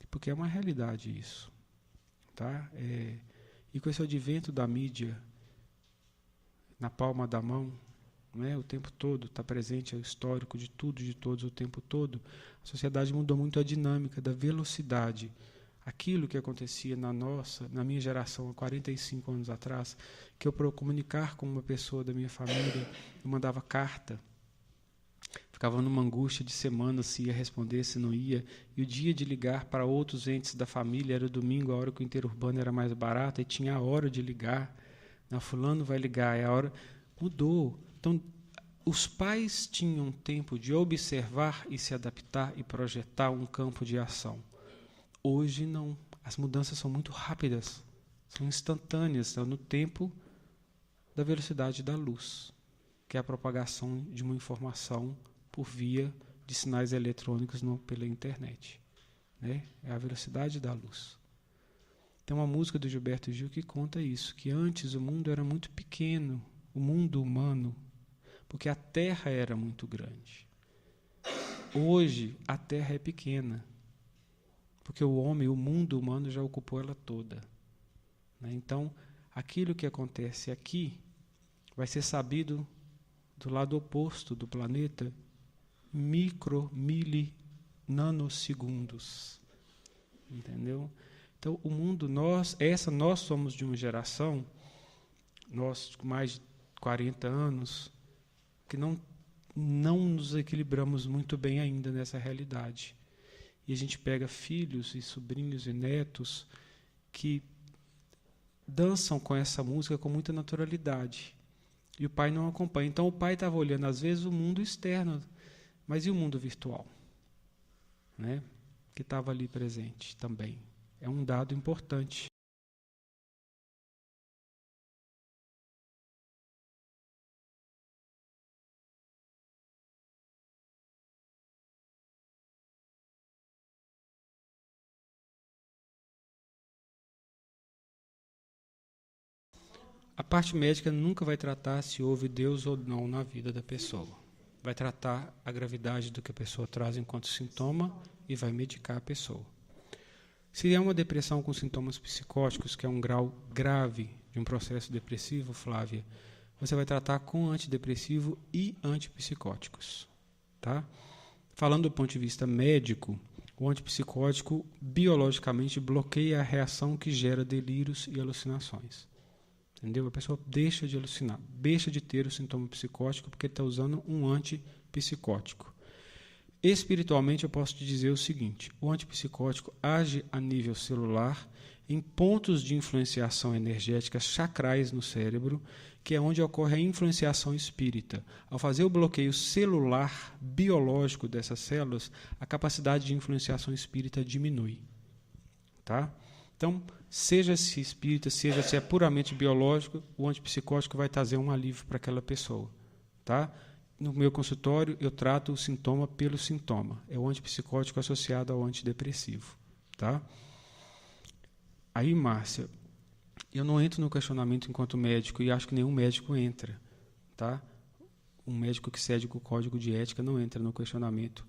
Speaker 3: porque é uma realidade isso. Tá? E com esse advento da mídia na palma da mão, né, o tempo todo, está presente o histórico de tudo, de todos, o tempo todo, a sociedade mudou muito a dinâmica da velocidade. Aquilo que acontecia na minha geração, há 45 anos atrás, que eu, para comunicar com uma pessoa da minha família, eu mandava carta, ficava numa angústia de semana se ia responder, se não ia, e o dia de ligar para outros entes da família era o domingo, a hora que o interurbano era mais barato, e tinha a hora de ligar. Não, fulano vai ligar, é a hora. Mudou. Então, os pais tinham tempo de observar e se adaptar e projetar um campo de ação. Hoje não. As mudanças são muito rápidas, são instantâneas, estão no tempo da velocidade da luz, que é a propagação de uma informação por via de sinais eletrônicos pela internet. Né? É a velocidade da luz. Tem uma música do Gilberto Gil que conta isso, que antes o mundo era muito pequeno, o mundo humano, porque a Terra era muito grande. Hoje, a Terra é pequena, porque o mundo humano já ocupou ela toda. Né? Então, aquilo que acontece aqui vai ser sabido do lado oposto do planeta, nanosegundos. Entendeu? Então, o mundo, nós somos de uma geração, nós com mais de 40 anos, que não nos equilibramos muito bem ainda nessa realidade. E a gente pega filhos e sobrinhos e netos que dançam com essa música com muita naturalidade. E o pai não acompanha. Então, o pai estava olhando, às vezes, o mundo externo, mas e o mundo virtual? Né? Que estava ali presente também. É um dado importante. A parte médica nunca vai tratar se houve Deus ou não na vida da pessoa. Vai tratar a gravidade do que a pessoa traz enquanto sintoma e vai medicar a pessoa. Se é uma depressão com sintomas psicóticos, que é um grau grave de um processo depressivo, Flávia, você vai tratar com antidepressivo e antipsicóticos. Tá? Falando do ponto de vista médico, o antipsicótico biologicamente bloqueia a reação que gera delírios e alucinações. Entendeu? A pessoa deixa de alucinar, deixa de ter o sintoma psicótico porque está usando um antipsicótico. Espiritualmente, eu posso te dizer o seguinte: o antipsicótico age a nível celular em pontos de influenciação energética chacrais no cérebro, que é onde ocorre a influenciação espírita. Ao fazer o bloqueio celular biológico dessas células, a capacidade de influenciação espírita diminui. Tá? Então, seja se espírita, seja se é puramente biológico, o antipsicótico vai trazer um alívio para aquela pessoa. Tá? No meu consultório, eu trato o sintoma pelo sintoma. É o antipsicótico associado ao antidepressivo. Tá? Aí, Márcia, Eu não entro no questionamento enquanto médico, e acho que nenhum médico entra, tá? Um médico que segue o código de ética não entra no questionamento.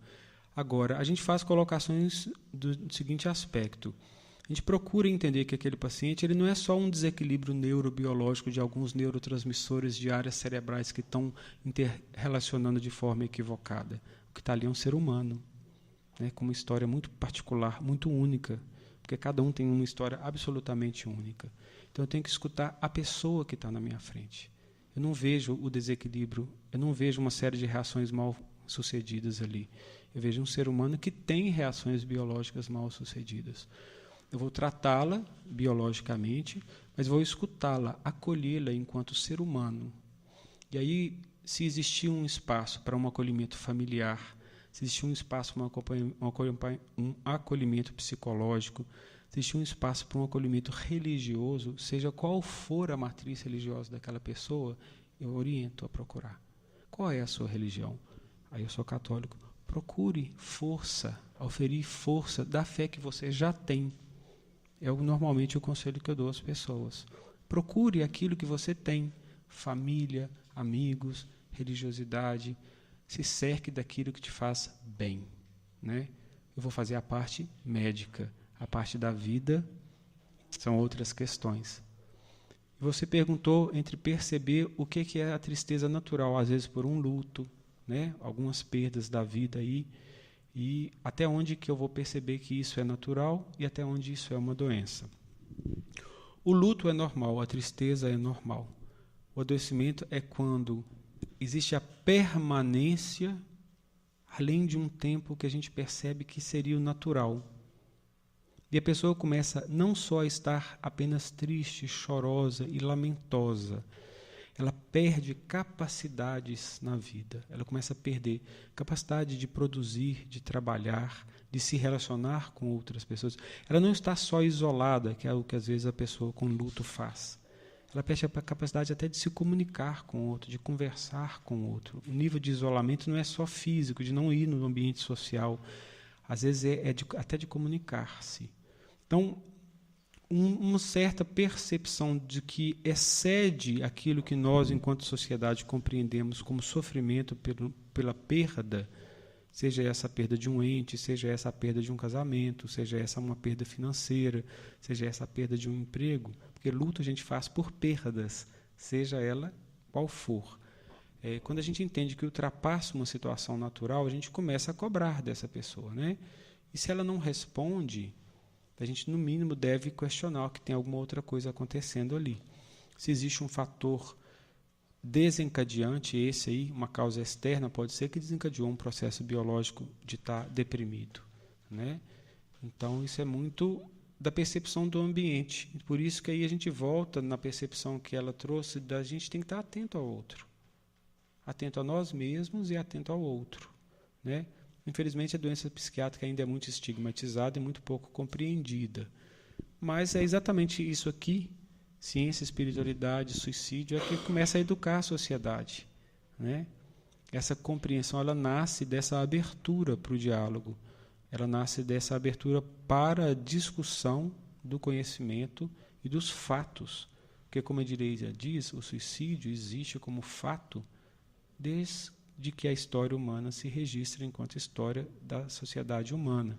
Speaker 3: Agora, a gente faz colocações do seguinte aspecto. A gente procura entender que aquele paciente ele não é só um desequilíbrio neurobiológico de alguns neurotransmissores de áreas cerebrais que estão interrelacionando de forma equivocada. O que está ali é um ser humano, né, com uma história muito particular, muito única, porque cada um tem uma história absolutamente única. Então, eu tenho que escutar a pessoa que está na minha frente. Eu não vejo o desequilíbrio, eu não vejo uma série de reações mal sucedidas ali. Eu vejo um ser humano que tem reações biológicas mal sucedidas. Eu vou tratá-la biologicamente, mas vou escutá-la, acolhê-la enquanto ser humano. E aí, se existir um espaço para um acolhimento familiar, se existir um espaço para um acolhimento psicológico, se existir um espaço para um acolhimento religioso, seja qual for a matriz religiosa daquela pessoa, eu oriento a procurar. Qual é a sua religião? Aí eu sou católico. Procure força, oferir força da fé que você já tem. É normalmente o conselho que eu dou às pessoas. Procure aquilo que você tem. Família, amigos, religiosidade. Se cerque daquilo que te faz bem, né? Eu vou fazer a parte médica. A parte da vida são outras questões. Você perguntou entre perceber o que é a tristeza natural, às vezes por um luto, né? Algumas perdas da vida aí, e até onde que eu vou perceber que isso é natural e até onde isso é uma doença. O luto é normal, a tristeza é normal. O adoecimento é quando existe a permanência além de um tempo que a gente percebe que seria o natural. E a pessoa começa não só a estar apenas triste, chorosa e lamentosa, ela perde capacidades na vida. Ela começa a perder capacidade de produzir, de trabalhar, de se relacionar com outras pessoas. Ela não está só isolada, que é o que às vezes a pessoa com luto faz. Ela perde a capacidade até de se comunicar com o outro, de conversar com o outro. O nível de isolamento não é só físico, de não ir no ambiente social. Às vezes até de comunicar-se. Então, uma certa percepção de que excede aquilo que nós, enquanto sociedade, compreendemos como sofrimento pela perda, seja essa a perda de um ente, seja essa a perda de um casamento, seja essa uma perda financeira, seja essa a perda de um emprego, porque luto a gente faz por perdas, seja ela qual for. Quando a gente entende que ultrapassa uma situação natural, a gente começa a cobrar dessa pessoa, né? E se ela não responde, a gente, no mínimo, deve questionar que tem alguma outra coisa acontecendo ali. Se existe um fator desencadeante, esse aí, uma causa externa, pode ser que desencadeou um processo biológico de estar deprimido, né? Então, isso é muito da percepção do ambiente. Por isso que aí a gente volta na percepção que ela trouxe, da gente tem que estar atento ao outro. Atento a nós mesmos e atento ao outro, né? Infelizmente, a doença psiquiátrica ainda é muito estigmatizada e muito pouco compreendida. Mas é exatamente isso aqui, ciência, espiritualidade, suicídio, é que começa a educar a sociedade, né? Essa compreensão, ela nasce dessa abertura para o diálogo. Ela nasce dessa abertura para a discussão do conhecimento e dos fatos. Porque, como a direita diz, o suicídio existe como fato desde que a história humana se registra enquanto história da sociedade humana.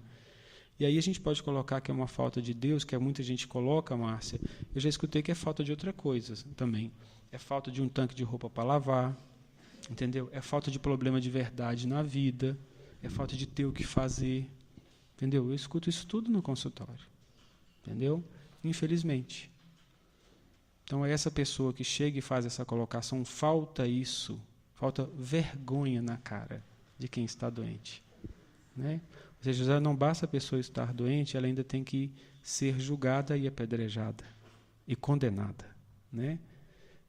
Speaker 3: E aí a gente pode colocar que é uma falta de Deus, que muita gente coloca, Márcia. Eu já escutei que é falta de outra coisa também. É falta de um tanque de roupa para lavar, entendeu? É falta de problema de verdade na vida, é falta de ter o que fazer, entendeu? Eu escuto isso tudo no consultório, entendeu? Infelizmente. Então, é essa pessoa que chega e faz essa colocação, falta isso. Falta vergonha na cara de quem está doente, né? Ou seja, já não basta a pessoa estar doente, ela ainda tem que ser julgada e apedrejada e condenada, né?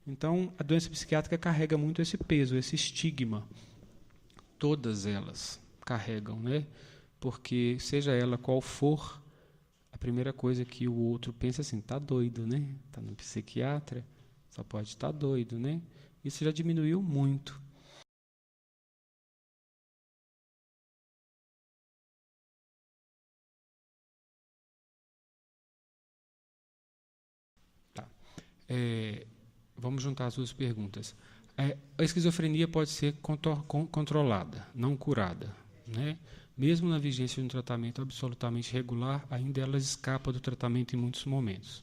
Speaker 3: Então, a doença psiquiátrica carrega muito esse peso, esse estigma. Todas elas carregam, né? Porque, seja ela qual for, a primeira coisa que o outro pensa assim, está doido, né? Está no psiquiatra, só pode estar doido, né? Isso já diminuiu muito. Tá. Vamos juntar as duas perguntas. A esquizofrenia pode ser controlada, não curada, né? Mesmo na vigência de um tratamento absolutamente regular, ainda ela escapa do tratamento em muitos momentos.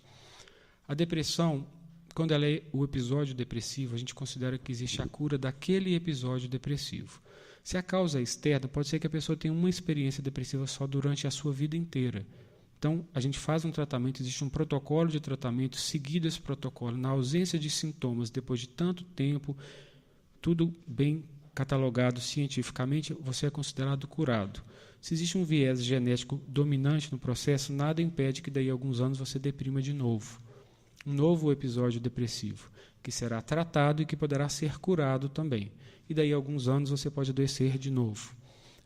Speaker 3: A depressão, quando ela é o episódio depressivo, a gente considera que existe a cura daquele episódio depressivo. Se a causa é externa, pode ser que a pessoa tenha uma experiência depressiva só durante a sua vida inteira. Então, a gente faz um tratamento, existe um protocolo de tratamento, seguido esse protocolo, na ausência de sintomas, depois de tanto tempo, tudo bem catalogado cientificamente, você é considerado curado. Se existe um viés genético dominante no processo, nada impede que daí a alguns anos você deprima de novo. Um novo episódio depressivo, que será tratado e que poderá ser curado também. E daí a alguns anos você pode adoecer de novo.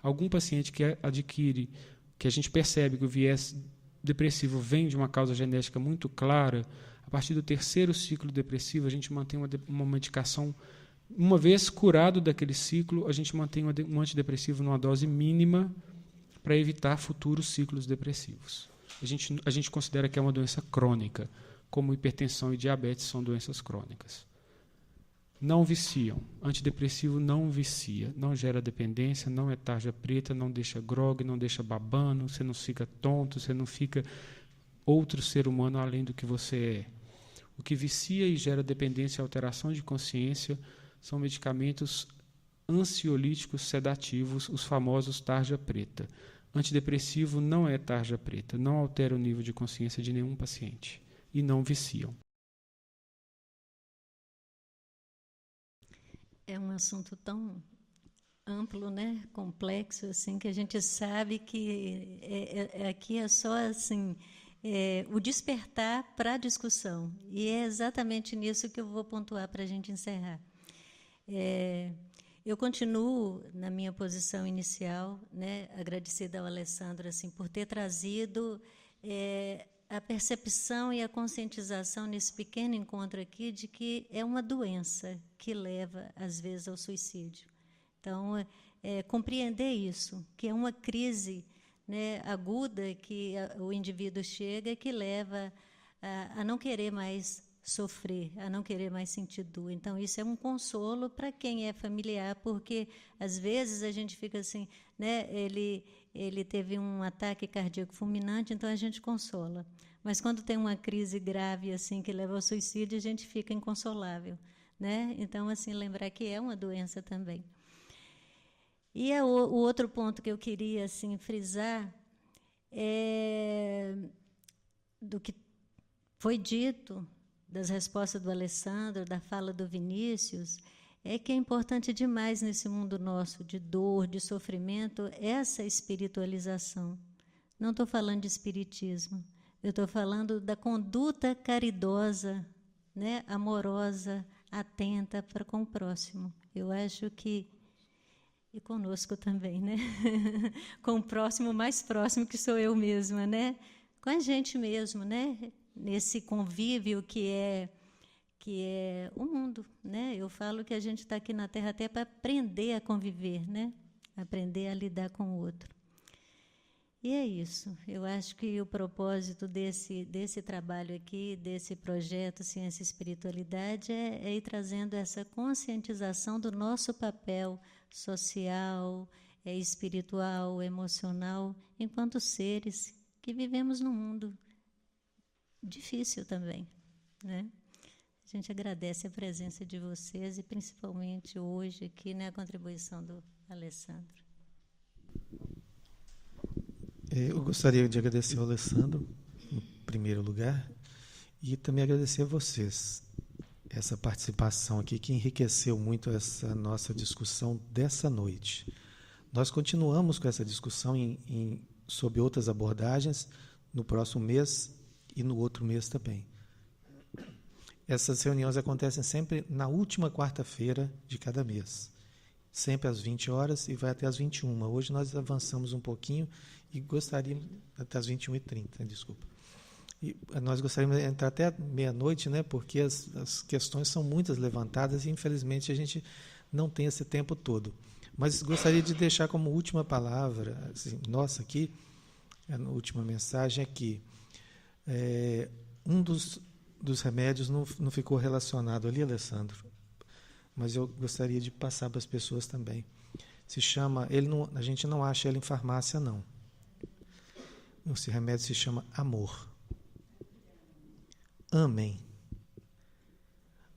Speaker 3: Algum paciente que adquire, que a gente percebe que o viés depressivo vem de uma causa genética muito clara, a partir do terceiro ciclo depressivo, a gente mantém uma medicação. Uma vez curado daquele ciclo, a gente mantém um antidepressivo numa dose mínima para evitar futuros ciclos depressivos. A gente considera que é uma doença crônica, como hipertensão e diabetes são doenças crônicas. Não viciam. Antidepressivo não vicia, não gera dependência, não é tarja preta, não deixa grogue, não deixa babando, você não fica tonto, você não fica outro ser humano além do que você é. O que vicia e gera dependência e alteração de consciência são medicamentos ansiolíticos sedativos, os famosos tarja preta. Antidepressivo não é tarja preta, não altera o nível de consciência de nenhum paciente e não viciam.
Speaker 2: É um assunto tão amplo, né, complexo, assim, que a gente sabe que aqui é só assim, o despertar para a discussão. E é exatamente nisso que eu vou pontuar para a gente encerrar. Eu continuo na minha posição inicial, né, agradecida ao Alessandro assim, por ter trazido a percepção e a conscientização nesse pequeno encontro aqui de que é uma doença que leva, às vezes, ao suicídio. Então, compreender isso, que é uma crise, né, aguda que o indivíduo chega e que leva a não querer mais sofrer, a não querer mais sentir dor. Então, isso é um consolo para quem é familiar, porque, às vezes, a gente fica assim, né, ele teve um ataque cardíaco fulminante, então a gente consola. Mas quando tem uma crise grave assim que leva ao suicídio, a gente fica inconsolável, né? Então, assim, lembrar que é uma doença também. E o outro ponto que eu queria assim frisar é do que foi dito, das respostas do Alessandro, da fala do Vinícius, é que é importante demais nesse mundo nosso de dor, de sofrimento, essa espiritualização. Não estou falando de espiritismo, eu estou falando da conduta caridosa, né, amorosa, atenta para com o próximo. Eu acho que, e conosco também, né? Com o próximo mais próximo que sou eu mesma, né? Com a gente mesmo, né? Nesse convívio que é o mundo, né? Eu falo que a gente está aqui na Terra até para aprender a conviver, né? Aprender a lidar com o outro. E é isso. Eu acho que o propósito desse trabalho aqui, desse projeto Ciência e Espiritualidade, é ir trazendo essa conscientização do nosso papel social, espiritual, emocional, enquanto seres que vivemos num mundo difícil também, né? A gente agradece a presença de vocês e, principalmente, hoje aqui, né, a contribuição do Alessandro.
Speaker 1: Eu gostaria de agradecer ao Alessandro, em primeiro lugar, e também agradecer a vocês, essa participação aqui que enriqueceu muito essa nossa discussão dessa noite. Nós continuamos com essa discussão sob outras abordagens no próximo mês e no outro mês também. Essas reuniões acontecem sempre na última quarta-feira de cada mês, sempre às 20 horas e vai até às 21. Hoje nós avançamos um pouquinho e gostaríamos, até às 21h30, desculpa. E nós gostaríamos de entrar até meia-noite, né, porque as questões são muitas levantadas e, infelizmente, a gente não tem esse tempo todo. Mas gostaria de deixar como última palavra, assim, nossa aqui, a última mensagem é que um dos dos remédios não ficou relacionado ali, Alessandro, mas eu gostaria de passar para as pessoas também. Se chama, a gente não acha ele em farmácia, não. Esse remédio se chama amor. Amem.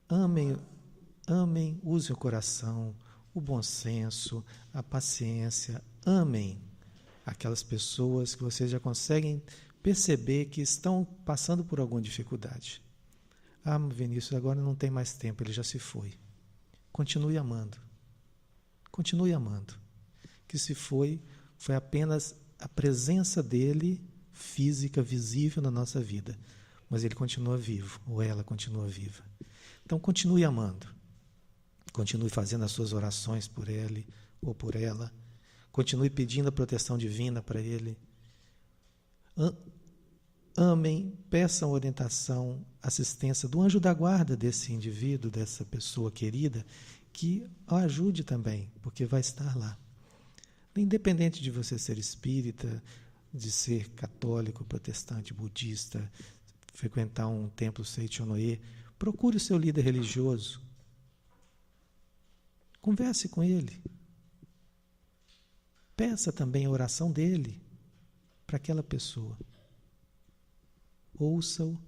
Speaker 1: Amem, amem, usem o coração, o bom senso, a paciência. Amem aquelas pessoas que vocês já conseguem perceber que estão passando por alguma dificuldade. Ah, Vinícius, agora não tem mais tempo, ele já se foi. Continue amando. Continue amando. Que se foi apenas a presença dele, física, visível na nossa vida. Mas ele continua vivo, ou ela continua viva. Então, continue amando. Continue fazendo as suas orações por ele ou por ela. Continue pedindo a proteção divina para ele. Amem, peçam orientação, assistência do anjo da guarda desse indivíduo, dessa pessoa querida, que o ajude também, porque vai estar lá. Independente de você ser espírita, de ser católico, protestante, budista, frequentar um templo Seichonoye, procure o seu líder religioso. Converse com ele. Peça também a oração dele para aquela pessoa. Ouça-o.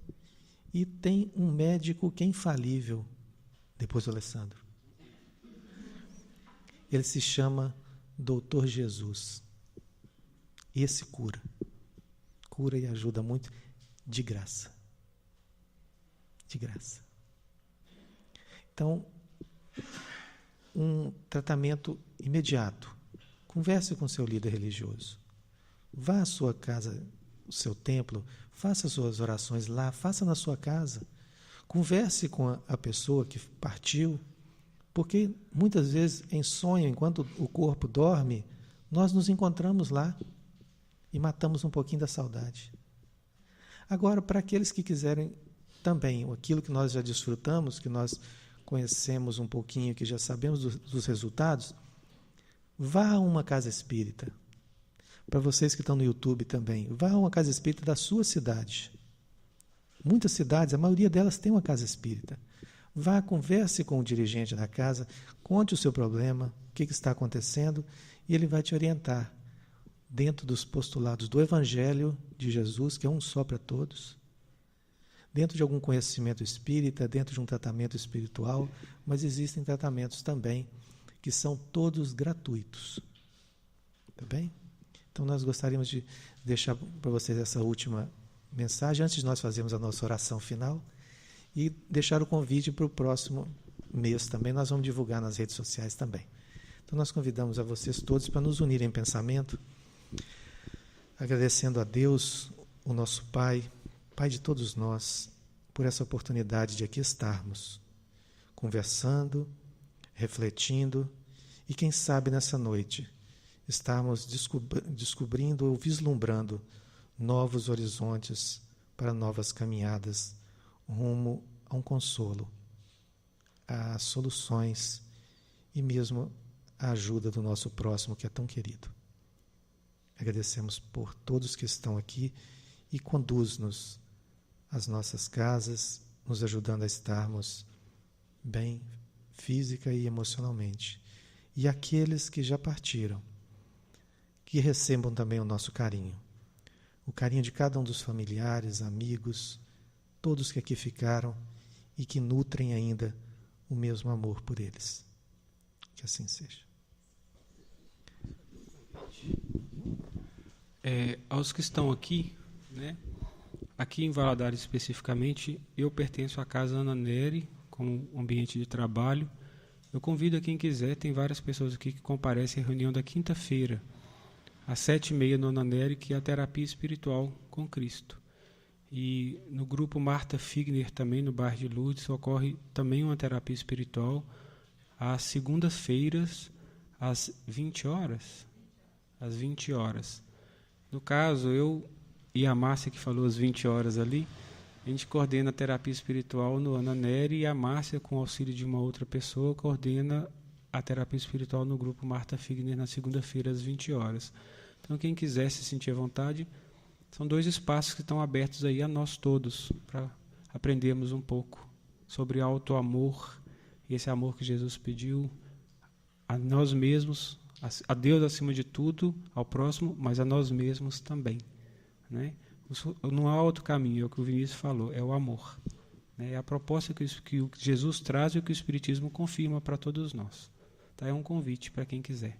Speaker 1: E tem um médico que é infalível, depois do Alessandro. Ele se chama Doutor Jesus. Esse cura. Cura e ajuda muito, de graça. De graça. Então, um tratamento imediato. Converse com seu líder religioso. Vá à sua casa, o seu templo, faça suas orações lá, faça na sua casa. Converse com a pessoa que partiu, porque muitas vezes em sonho, enquanto o corpo dorme, nós nos encontramos lá e matamos um pouquinho da saudade. Agora, para aqueles que quiserem também aquilo que nós já desfrutamos, que nós conhecemos um pouquinho, que já sabemos dos resultados, vá a uma casa espírita. Para vocês que estão no YouTube também, vá a uma casa espírita da sua cidade. Muitas cidades, a maioria delas tem uma casa espírita. Vá, converse com o dirigente da casa, conte o seu problema, o que está acontecendo, e ele vai te orientar dentro dos postulados do Evangelho de Jesus, que é um só para todos, dentro de algum conhecimento espírita, dentro de um tratamento espiritual, mas existem tratamentos também que são todos gratuitos. Tá bem? Então, nós gostaríamos de deixar para vocês essa última mensagem, antes de nós fazermos a nossa oração final, e deixar o convite para o próximo mês também. Nós vamos divulgar nas redes sociais também. Então, nós convidamos a vocês todos para nos unirem em pensamento, agradecendo a Deus, o nosso Pai, Pai de todos nós, por essa oportunidade de aqui estarmos, conversando, refletindo, e quem sabe nessa noite estarmos descobrindo ou vislumbrando novos horizontes para novas caminhadas rumo a um consolo, a soluções e mesmo a ajuda do nosso próximo, que é tão querido. Agradecemos por todos que estão aqui e conduz-nos às nossas casas, nos ajudando a estarmos bem física e emocionalmente. E aqueles que já partiram, que recebam também o nosso carinho. O carinho de cada um dos familiares, amigos, todos que aqui ficaram e que nutrem ainda o mesmo amor por eles. Que assim seja.
Speaker 3: Aos que estão aqui, né? Aqui em Valadares especificamente, eu pertenço à Casa Ana Nery, como ambiente de trabalho. Eu convido a quem quiser, tem várias pessoas aqui que comparecem à reunião da quinta-feira, às 7h30 no Ana Nery, que é a terapia espiritual com Cristo. E no grupo Marta Figner, também no bairro de Lourdes, ocorre também uma terapia espiritual às segundas-feiras, às 20 horas. Às 20 horas. No caso, eu e a Márcia, que falou às 20 horas ali, a gente coordena a terapia espiritual no Ana Nery, e a Márcia, com o auxílio de uma outra pessoa, coordena a terapia espiritual no grupo Marta Figner, na segunda-feira, às 20 horas. Então, quem quiser se sentir à vontade, são 2 espaços que estão abertos aí a nós todos, para aprendermos um pouco sobre auto-amor, esse amor que Jesus pediu a nós mesmos, a Deus acima de tudo, ao próximo, mas a nós mesmos também, né? Não há outro caminho, é o que o Vinícius falou, é o amor. É a proposta que Jesus traz e o que o Espiritismo confirma para todos nós. Tá? É um convite para quem quiser.